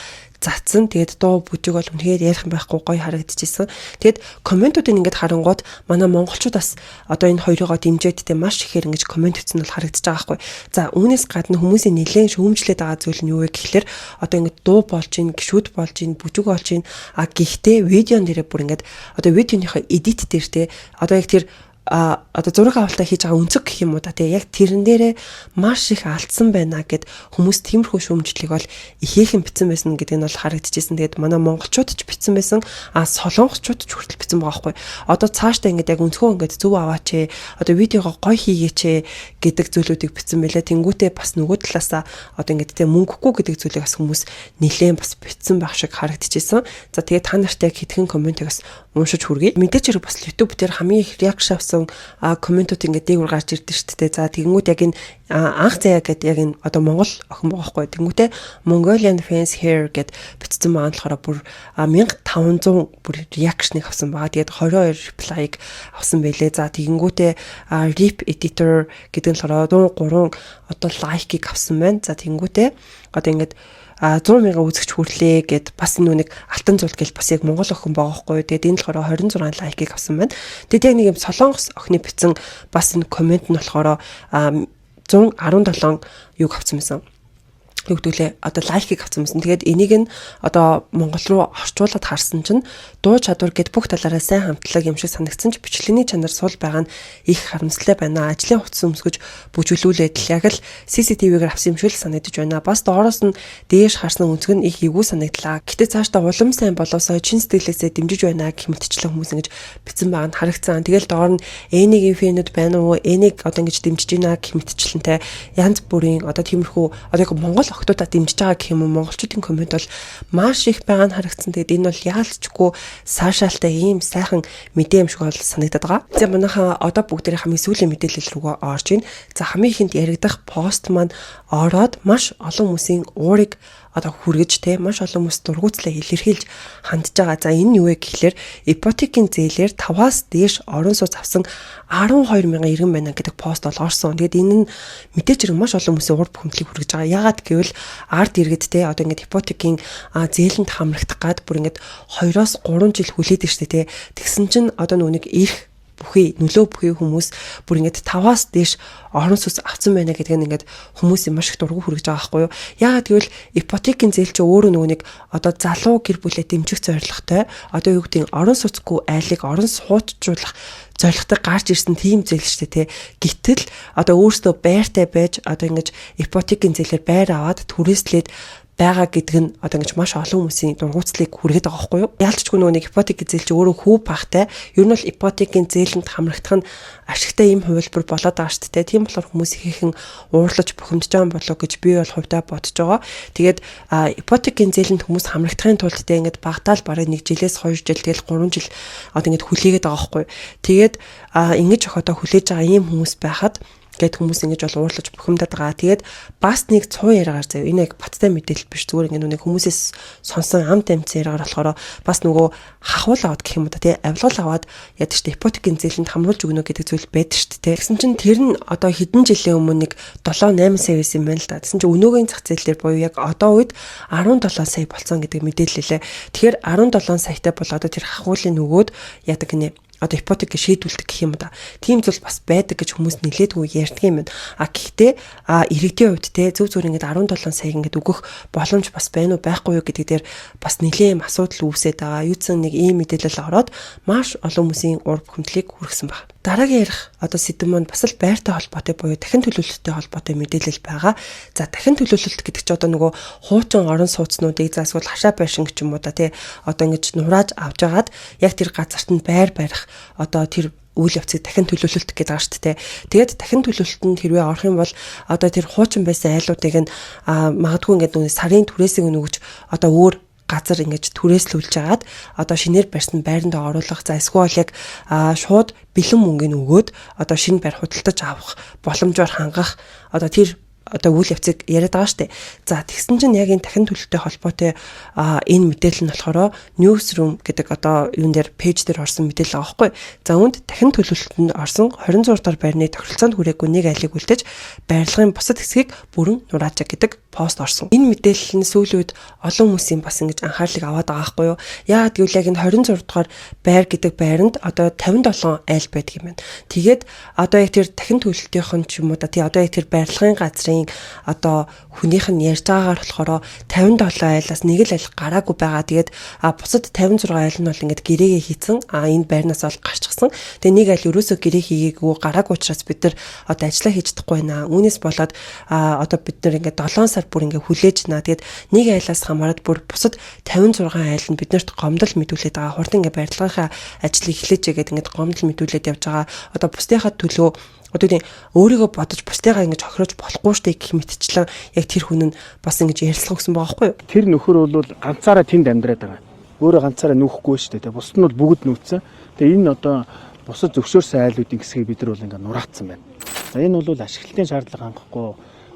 цацсан. Тэгээд дуу бүжиг бол үнэхээр ярих юм байхгүй гоё харагдчихсэн. Тэгээд комментуудыг ингээд харангууд манай монголчууд бас одоо энэ хоёрыгоо дэмжээд те маш ихээр ингэж коммент өгсөн нь бол харагдаж байгаа байхгүй. За үүнээс гадна хүмүүсийн нэлээд шүүмжлээд байгаа зүйл нь юу вэ гэхэлэр одоо ингээд дуу болж ийн, гişүүд болж ийн, бүжиг болж ийн. Гэхдээ видеон дээрээ бүр ингээд одоо видеоныхоо эдит дээр те одоо яг тэр одоо зураг авалтаа хийж байгаа өнцөг гэх юм уу да тий яг тэрэн дээрээ маш их алдсан байна гэд хүмүүс тиймэрхүү шүүмжлэлийг бол ихээхэн битсэн байсан гэдэг нь бол харагдчихсэн. Тэгээд манай монголчууд ч битсэн байсан, солонгосчууд ч хүртэл битсэн байгаа байхгүй. Одоо цаашдаа ингээд яг өнцгөө ингээд зөв аваач ээ, одоо видеогоо гоё хийгээч ээ гэдэг зүйлүүдийг битсэн байлаа. Тэнгүүтээ бас нөгөө талаасаа одоо ингээд тий мөнгөгүй гэдэг зүйлийг бас хүмүүс нэлээд бас битсэн байх шиг харагдчихсэн. За тэгээд та нартай хэдхэн комментиг бас уншиж хүргэе. Мэдээч хэрэг бас YouTube дээр хамгийн их реакшн авсан комментууд ингээд дээгүүр гарч ирдэ шүү дээ. За тэгэнгүүт яг энэ анх заяа гэдэг яг энэ одоо Монгол охин байгаа хгүй. Тэгэнгүүтээ Mongolian fans here гэд бичсэн байгаа болохоор бүр 1500 бүр реакшныг авсан байгаа. Тэгээд 22 reply-г авсан байлээ. За тэгэнгүүтээ rip editor гэдэг нь болохоор 103 одоо лайкийг авсан байна. За тэгэнгүүтээ одоо ингээд 100,000 үзэгч хүрлээ гэд бас нэг алтан зул гэл бас яг монгол охин байгаа хгүй. Тэгээд энэ болохоор 26 лайкийг авсан байна. Тэгээд яг нэг юм солонгос охины бичсэн бас энэ коммент нь болохоор 117 юг авсан байсан. Юу гэдүүлээ одоо лайкийг авсан юмсан. Тэгээд энийг нь одоо монгол руу орчуулад харсан чинь дуу чадвар гэд бүх талаараа сайн хамтлаг юм шиг санагдсан ч бичлэгийн чанар сул байгаа нь их харамсалтай байна. Ажлын хувцас өмсгөж бүжиглүүлээд л яг л CCTV-гээр авсан юм шиг л санагдаж байна. Бас доороос нь дээш харсан өнцөг нь их эвгүй санагдлаа. Гэтэ цаашдаа улам сайн болоосоо чин сэтгэлээсээ дэмжиж байна гэх мэтчлэн хүмүүс ингэж битсэн байгаа нь харагдсан. Тэгэл доор нь Энийг фэнүүд байна уу? Энийг одоо ингэж дэмжиж байна гэх мэтчлэнтэй янз бүрийн одоо тиймэрхүү одоо монгол охтуудаа дэмжиж байгаа гэх юм уу монголчуудын коммент бол маш их байгаа нь харагдсан. Тэгээд энэ бол яалчгүй саашаалтай ийм сайхан мэдээ юм шиг бол санагдаад байгаа. За манайхаа одоо бүгдээ хамгийн сүүлийн мэдээлэл рүү орж ийн. За хамгийн ихэнд яригдах пост маань ороод маш олон хүмүүсийн уурыг одоо хүргэж те маш олон хүмүүс дургуутлаа илэрхийлж хандж байгаа. За энэ юу вэ гэхлээр ипотекийн зээлээр 5-аас дээш орон сууц авсан 12,000 иргэн байна гэдэг пост бол орсон. Тэгээд энэ нь мэдээж хэрэг маш олон хүмүүсийн урд бүхэмдлийг хүргэж байгаа. Яагаад гэвэл ард иргэд те одоо ингээд ипотекийн зээлэнд хамрагдах гад бүр ингээд 2-оос 3 жил хүлээдэг штэ те. Тэгсэн чинь одоо нүг ирэх бүхий нөлөө бүхий хүмүүс бүр ингээд 5-аас дээш орон сууц авсан байна гэдэг нь ингээд хүмүүсийн маш их дургу хүргэж байгаа байхгүй юу. Яагаад гэвэл ипотекийн зээл чи өөрөө нэг одоо залуу гэр бүлээ дэмжих зорилготой одоо юу гэдэг орон сууцгүй айлыг орон сууцжуулах зорилготой гарч ирсэн тийм зээл шүү дээ. Гэтэл одоо өөрсдөө байртай байж одоо ингэж ипотекийн зээлээр байр аваад түрээслээд байгаа гэдэг нь одоо ингэж маш олон хүмүүсийн дургуутслыг хүргээд байгаа байхгүй юу. Яалтчгүй нөгөө нэг ипотекийн зээл чи өөрөө хүү багтай. Ер нь бол ипотекийн зээлэнд хамрагдах нь ашигтай юм хувилбар болоод байгаа шүү дээ. Тийм болохоор хүмүүс ихээхэн уурлаж бухимдж байгаа болоо гэж би бол хувьдаа бодож байгаа. Тэгээд ипотекийн зээлэнд хүмүүс хамрагдахын тулд тэ ингэж багтаал бараг 1 жилээс 2 жил тэгэл 3 жил одоо ингэж хүлээгээд байгаа байхгүй юу. Тэгээд ингэж ах одоо хүлээж байгаа ийм хүмүүс байхад гэд хүмүүс ингэж бол уурлаж бухимдаад байгаа. Тэгээд бас нэг цуу яриагаар заяа. Энэ яг баттай мэдээлэл биш, зүгээр ингэ нүг хүмүүсээс сонсон амт амьц яриагаар болохоор бас нөгөө хахуул аваад гэх юм уу та тий авилгал аваад яадаг штэ ипотекийн зээлэнд хамруулж өгнө гэдэг зүйл байдаг штэ тий. Тэгсэн чинь тэр нь одоо хэдэн жилийн өмнө нэг 7-8 сая байсан юм байна л да. Тэгсэн чинь өнөөгийн зах зээл дээр буюу яг одоо үед 17 сая болсон гэдэг мэдээлэлээ. Тэгэхээр 17 саятай бол одоо тэр хахуулын нөгөөд яадаг нэ одоо ипотек шийдвүүлдэг гэх юм да. Тийм зүйл бас байдаг гэж хүмүүс нэлээдгүй ярьдаг юм байна. Гэхдээ иргэдийн хувьд те зөв зөв ингээд 17 сая ингээд өгөх боломж бас байна уу байхгүй юу гэдэг дээр бас нэлээм асуудал үүсээд байгаа. Юуцсан нэг ийм мэдээлэл ороод маш олон хүмүүсийн ур бухимдлыг хүргэсэн байна. Дараагийн ярих одоо сэдв маань бас л байртай холбоотой буюу дахин төлөвлөлттэй холбоотой мэдээлэл байгаа. За дахин төлөвлөлт гэдэг чинь одоо нөгөө хуучин орон сууцнуудыг заасвал хашаа байшин гэж юм уу да тий одоо ингэж нурааж авч агаад яг тэр газарт нь байр барих одоо тэр үйл явцыг дахин төлөвлөлт гэдэг байгаа шүү дээ. Тэгээд дахин төлөвлөлтөнд хэрвээ орох юм бол одоо тэр хуучин байсан айлуудыг нь магадгүй ингээд нөгөө сарын түрээсийг нөгөж одоо өөр газар ингэж түрээслүүлж агаад одоо шинээр барьсан байранд оруулах за эсвэл яг шууд бэлэн мөнгөний өгөөд одоо шинэ байр худалдаж авах боломжоор хангах одоо тэр одоо үйл явцыг яриад байгаа штэ. За тэгсэн чинь яг энэ дахин төлөлттэй холбоотой энэ мэдээлэл нь болохоор newsroom гэдэг одоо юун дээр пэйж дээр орсон мэдээлэл байгаа байхгүй. За үүнд дахин төлөлтөнд орсон 26 дахь байрны тохиролцоонд хүрээгүй нэг айлыг үлдээж байрлагын бусад хэсгийг бүрэн нураачаа гэдэг пост орсон. Энэ мэдээлэл нь сүүлийн үед олон хүмүүсийн бас ингэж анхаарлыг аваад байгаа байхгүй юу. Яагаад гэвэл яг энэ 26 дахь байр гэдэг байранд одоо 57 айл байдаг юм байна. Тэгээд одоо яг тэр дахин төлөлтийнх нь ч юм уу да тий одоо яг тэр байрлагын газрын одоо хүнийх нь ярьж байгаагаар болохоор 57 айлаас нэг л айл гараагүй байгаа. Тэгээд бусад 56 айл нь бол ингээд гэрээгээ хийцэн энэ байрнаас бол гарчсан. Тэгээ нэг айл ерөөсөө гэрээ хийгээгүй гараагүй учраас бид нар одоо ажиллаа хийж чадахгүй байна. Үүнээс болоод одоо бид нар ингээд 7 сар бүр ингээд хүлээж байна. Тэгээд нэг айлаас хамаарат бүр бусад 56 айл нь биднэрт гомдол мэдүүлээд байгаа. Хурдан ингээд барилгынхаа ажлыг эхлэж игээд ингээд гомдол мэдүүлээд явж байгаа. Одоо бусдынхаа төлөө одоо тийм өөрийгөө бодож бусдыгаа ингэж хохирож болохгүй штэ гэх мэтчлэн яг тэр хүн нь бас ингэж ярилцлага өгсөн байгаа байхгүй юу? Тэр нөхөр бол ганцаараа тэнд амьдраад байгаа. Өөрөө ганцаараа нүүхгүй штэ. Тэгээ бусд нь бол бүгд нүүцсэн. Тэгээ энэ одоо бусад зөвшөөрсөн айлуудын хэсгийг бид нар бол ингэ нураацсан байна. За энэ бол ашиглалтын шаардлага хангахгүй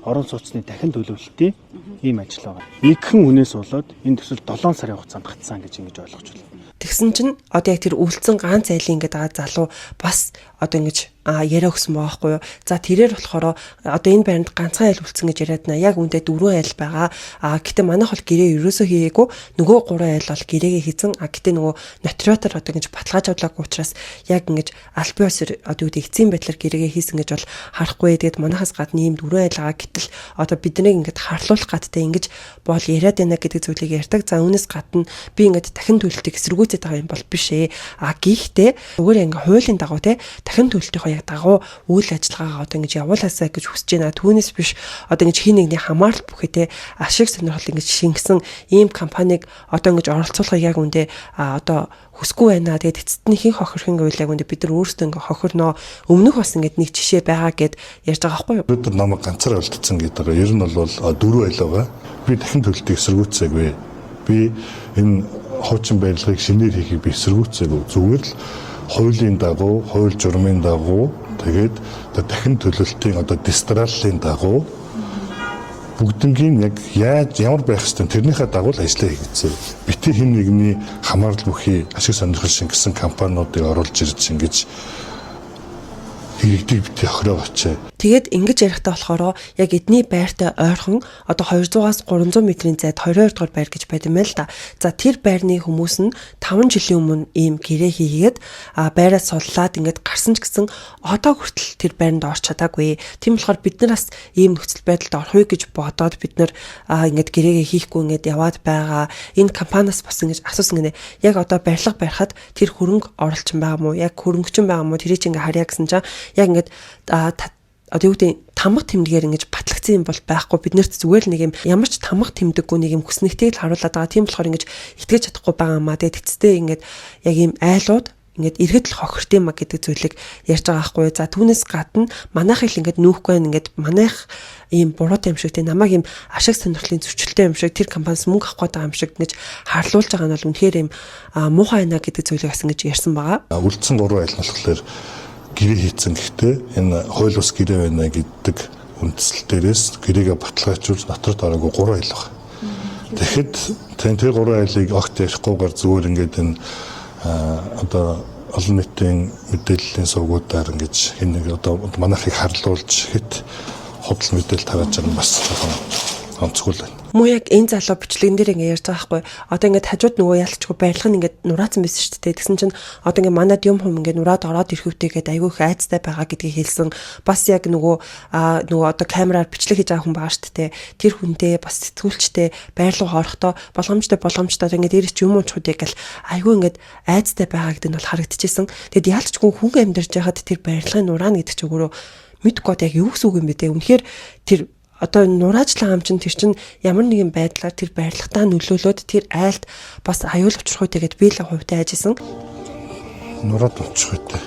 орон сууцны дахин төлөвлөлтийн ийм ажил байгаа. Нэгхэн хүнээс болоод энэ төсөл 7 сарын хугацаанд гацсан гэж ингэж ойлгож байна. Тэгсэн чинь одоо яг тэр үлдсэн ганц айлын ингээд байгаа залуу бас одоо ингэж яриа өгсөн байгаа байхгүй юу. За тэрээр болохоор одоо энэ байранд ганцхан айл үлдсэн гэж яриад наа. Яг үндэ 4 айл байгаа. Гэтэ манайх бол гэрээ ерөөсөө хийгээгүй. Нөгөө 3 айл бол гэрээгээ хийсэн. Гэтэ нөгөө нотариатор одоо ингэж баталгааж авлаагүй учраас яг ингэж аль бие усэр одоо үүд эцсийн байдлаар гэрээгээ хийсэн гэж бол харахгүй. Тэгээд манайхаас гадна ийм 4 айл байгаа. Гэтэл одоо биднийг ингэж харлуулах гадтай ингэж бол яриад байна гэдэг зүйлийг ярьдаг. За үүнээс гадна би ингэж дахин төлөлтийг эсэргүүцээд байгаа юм бол биш ээ. Гэхдээ зүгээр ингэ хуулийн дагуу те дахин төлөлтийнхөө дагуу үйл ажиллагаагаа одоо ингэж явуулаасаа гэж хүсэж байна. Түүнээс биш одоо ингэж хин нэгний хамаарал бүхэтэй ашиг сонирхол ингэж шингэсэн ийм компаниг одоо ингэж оролцуулахыг яг үндэ одоо хүсгүй байна. Тэгээд эцэст нь хин хохирох юм гэвэл яг үндэ бид нар өөрсдөө ингэ хохирноо. Өмнөх бас ингэж нэг жишээ байгаа гэд ярьж байгаа байхгүй юу? Бид намайг ганцаар олдсон гэдэг. Ер нь бол 4 айл байгаа. Би дахин төлөлтийг эсэргүүцээгүй. Би энэ хуучин барилгыг шинээр хийхийг би эсэргүүцээгүй. Зүгээр л хуулийн дагуу, хууль журмын дагуу тэгээд дахин төлөлтийн одоо дистраллын дагуу бүгднгийн яг ямар байх ёстой тэрнийхээ дагуу л ажиллаа хийгдсэн. Бити хэн нэгний хамаарал бүхий ашиг сонирхол шингэсэн компаниудыг оруулж ирж ингэж иргэдэг бити охироо очие. Тэгээд ингэж ярихдаа болохоор яг эдний байртай ойрхон одоо 200-аас 300 метрийн зайд 22 дугаар байр гэж байд юм байна л да. За тэр байрны хүмүүс нь 5 жилийн өмнө ийм гэрээ хийгээд байраа суллаад ингээд гарсан ч гэсэн одоо хүртэл тэр байранд орч чадаагүй. Тийм болохоор бид нараас ийм нөхцөл байдалд орохыг гэж бодоод бид нар ингээд гэрээгээ хийхгүй ингээд яваад байгаа. Энэ компаниас бас ингэж асуусан гинэ. Яг одоо барилга барихад тэр хөрөнгө оруулчин байгаа мó? Яг хөрөнгөчин байгаа мó? Тэрийг ингээд харьяа гэсэн чинь яг ингээд одоо юу гэдэг тамга тэмдгээр ингэж батлагдсан юм бол байхгүй. Биднэрт зүгээр л нэг юм ямар ч тамга тэмдэггүй нэг юм хүснэгтэйг л харуулад байгаа. Тийм болохоор ингэж итгэж чадахгүй байгаа маа. Тэгээд эцэстээ ингэж яг ийм айлууд ингээд иргэд л хохирт юм а гэдэг зүйлийг ярьж байгаа байхгүй. За түүнээс гадна манайхыг л ингээд нүүхгүй байна. Ингээд манайх ийм буруутай юм шиг те намайг ийм ашиг сонирхлын зөрчилтэй юм шиг тэр компаниас мөнгө авах гэдэг юм шиг ингэж харлуулж байгаа нь бол үнэхээр ийм муухай байна гэдэг зүйлийг бас ингэж ярьсан байгаа. Үлдсэн 3 айл нь болохоор гэрээ хийцэн гэхдээ энэ хууль бус гэрээ байна гэдэг үндсэл дээрээс гэрээгээ баталгаажуулж доторд ороогүй 3 аял байна. Тэгэхэд тэр 3 аялыг огт ярихгүйгээр зүгээр ингээд энэ одоо олон нийтийн мэдээллийн сувгуудаар ингэж энэ одоо манайхыг харлуулж хэд худал мэдээлэл тавьж байгаа нь бас онцгой байна. Муу яг энэ залуу бичлэгэн дээр ингэ ярьж байгаа байхгүй. Одоо ингээд хажууд нөгөө ялцчгүй байрлах нь ингээд нураацсан байсан шүү дээ. Тэгсэн чинь одоо ингээд манад юм хүм ингээд нураад ороод ирэхүүтэйгээд айгүй их айцтай байгаа гэдгийг хэлсэн. Бас яг нөгөө одоо камераар бичлэг хийж байгаа хүн байгаа шүү дээ. Тэр хүнтэй бас сэтгүүлчтэй байрлал орохдоо болгоомжтой ингээд дээрээс ч юм уучхуудыг гал айгүй ингээд айцтай байгаа гэдэг нь бол харагдчихсэн. Тэгэд ялцчгүй хүн амьдарч байхад тэр байрлалын нураана гэдэг ч өгөрөө мэдгүй яг юу гэсэн үг юм бэ те. Үнэхээр тэр одоо нураажлаа ам чинь тэр чинь ямар нэгэн байдлаар тэр байрлагтаа нөлөөлөөд тэр айлд бас аюул учрахүйтэйгээд би л хувьтай ажилласан. Нураад очихгүй.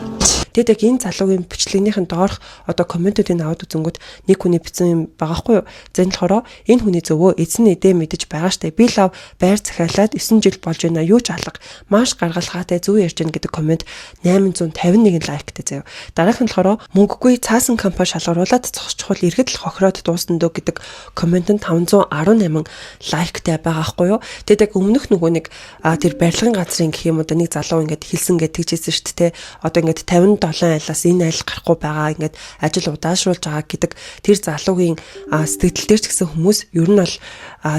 Тэгэд яг энэ залуугийн бичлэгнийхэн доорх одоо комментуудыг аваад үзэнгүүт нэг хүний бичсэн юм байгаа хгүй юу. За энэ болохоор энэ хүний зөвөө эзэн эдээ мэдэж байгаа штэ. Би лав байр захиалаад 9 жил болж байна. Юу ч алга. Маш гаргалгаатай зөв ярьж гэн гэдэг коммент 851 лайктай заяа. Дараах нь болохоор мөнгөгүй цаасан компани шалгаруулад зогсчихвол иргэд л хохироод дуусна дөө гэдэг коммент нь 518 лайктай байгаа хгүй юу. Тэгэд яг өмнөх нөгөө нэг тэр барилгын газрын гэх юм уу нэг залуу ингээд хэлсэн гэж тэгжсэн штэ те. Одоо ингээд 57 айлаас энэ айл гарахгүй байгаа ингээд ажил удаашруулж байгаа гэдэг тэр залуугийн сэтгэл дээр ч гэсэн хүмүүс ер нь бол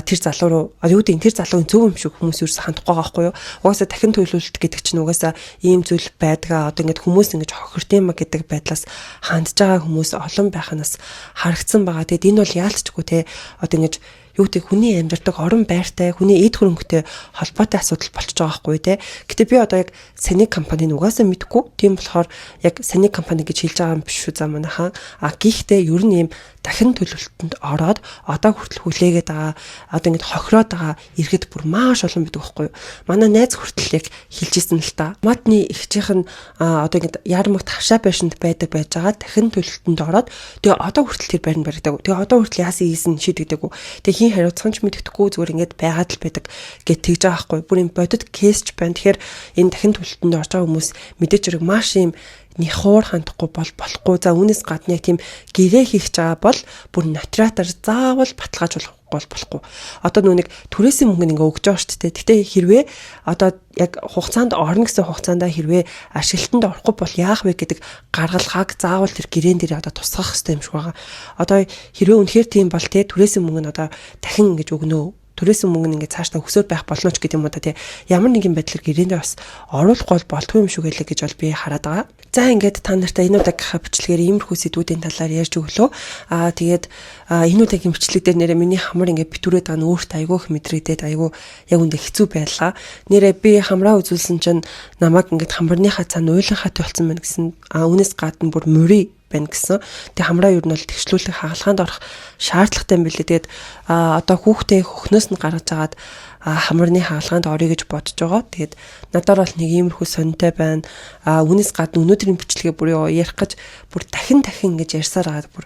тэр залуу руу юу гэдэг тэр залуугийн зөв юм шиг хүмүүс ерөөс хандахгүй байгаа байхгүй юу. Угаасаа дахин төлөвлөлт гэдэг чинь угаасаа ийм зүйл байдгаа одоо ингээд хүмүүс ингэж хохирт юм гэдэг байдлаас хандж байгаа хүмүүс олон байханаас харагдсан байгаа. Тэгэд энэ бол яалтчгүй те одоо ингэж юу гэдэг хүний амьдардаг орон байртай хүний эд хөрөнгөтэй холбоотой асуудал болчихж байгаа байхгүй те. Гэтэ би одоо яг саний компаниг угаасаа мэдгүй. Тийм болохоор яг саний компани гэж хэлж байгаа юм биш үү за манайхаа. Гэхдээ ер нь ийм дахин төлөвлөлтөнд ороод одоо хүртэл хүлээгээд байгаа одоо ингэж хохироод байгаа иргэд бүр маш олон байдаг байхгүй юу. Манай найз хүртэл яг хэлжсэн л та. Модны ихчийнх нь одоо ингэж ярмагт хавшаа байшинд байж байгаа дахин төлөвлөлтөнд ороод тэгээ одоо хүртэл тэр байранд баригдаг. Тэгээ одоо хүртэл яасан ийсэн шийдэгдэг. Тэгээ хин хариуцсан ч мэддэхгүй зүгээр ингэж байгаад л байдаг гэж тэгж байгаа байхгүй. Бүр юм бодит кейс ч байна. Тэгэхээр энэ дахин төлөвлөлтөнд орж байгаа хүмүүс мэдээж хэрэг маш юм нихуур хандахгүй болохгүй. За үүнээс гадна тийм гэрээ хийх байгаа бол бүр натуратаар заавал баталгаажуулах болохгүй. Одоо нүг түрээсийн мөнгө ингээ өгч байгаа шүү дээ. Гэтэ хэрвээ одоо яг хугацаанд орно гэсэн хугацаанд хэрвээ ашиглалтанд орохгүй бол яах вэ гэдэг гаргалгааг заавал тэр гэрээн дээр одоо тусгах хэрэгтэй юм шиг байгаа. Одоо хэрвээ үнэхээр тийм бол те түрээсийн мөнгө нь одоо дахин ингэж өгнө. Түрээсийн мөнгө нь ингээ цаашдаа өсөөр байх болно ч гэдэг юм уу та тий. Ямар нэгэн байдлаар гэрээндээ бас оруулахгүй болтгүй юм шүү гэлээ гэж бол би хараад байгаа. За ингээд та нартай энэ удаагийн бичлэгээр иймэрхүү сэдвүүдийн талаар ярьж өглөө. Тэгээд энэ удаагийн бичлэг дээр нэрээ миний хамар ингээ битүүрээд байгаа нь өөрт айгүйх мэдрэгдээд айгүй яг үндэ хэцүү байлаа. Нэрээ би хамраа үзүүлсэн чинь намайг ингээд хамарныхаа цаана уйланхаатай болсон байна гэсэн. Үүнээс гадна бүр мөрий байна гэсэн. Тэгээ хамраа юу нь бол тэгшлүүлэх хагалгаанд орох шаардлагатай юм билээ. Тэгээд одоо хүүхдээ хөхнөөс нь гаргаж агаад хамарны хаалгаанд орё гэж бодож байгаа. Тэгээд надаар бол нэг иймэрхүү сонтой байна. Үүнээс гадна өнөөдрийн бичлэгээ бүр ярих гэж бүр дахин ингэж ярьсаар байгаа бүр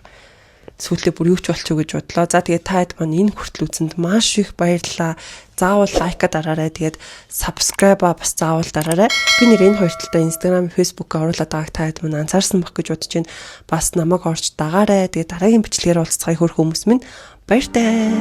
сүүлдээ бүр юу ч болчих гэж бодлоо. За тэгээд та хэд маань энэ хүртэл үзсэнд маш их баярлалаа. Заавал лайка дараарай. Тэгээд subscribe бас заавал дараарай. Би нэр энэ хоёр талдаа Instagram, Facebook оруулаад байгааг та хэд маань анзаарсан баг гэж бодож байна. Бас намайг орж дагаарай. Тэгээд дараагийн бичлэгээр уулзцахыг хөрх хүмүүс минь баяртай.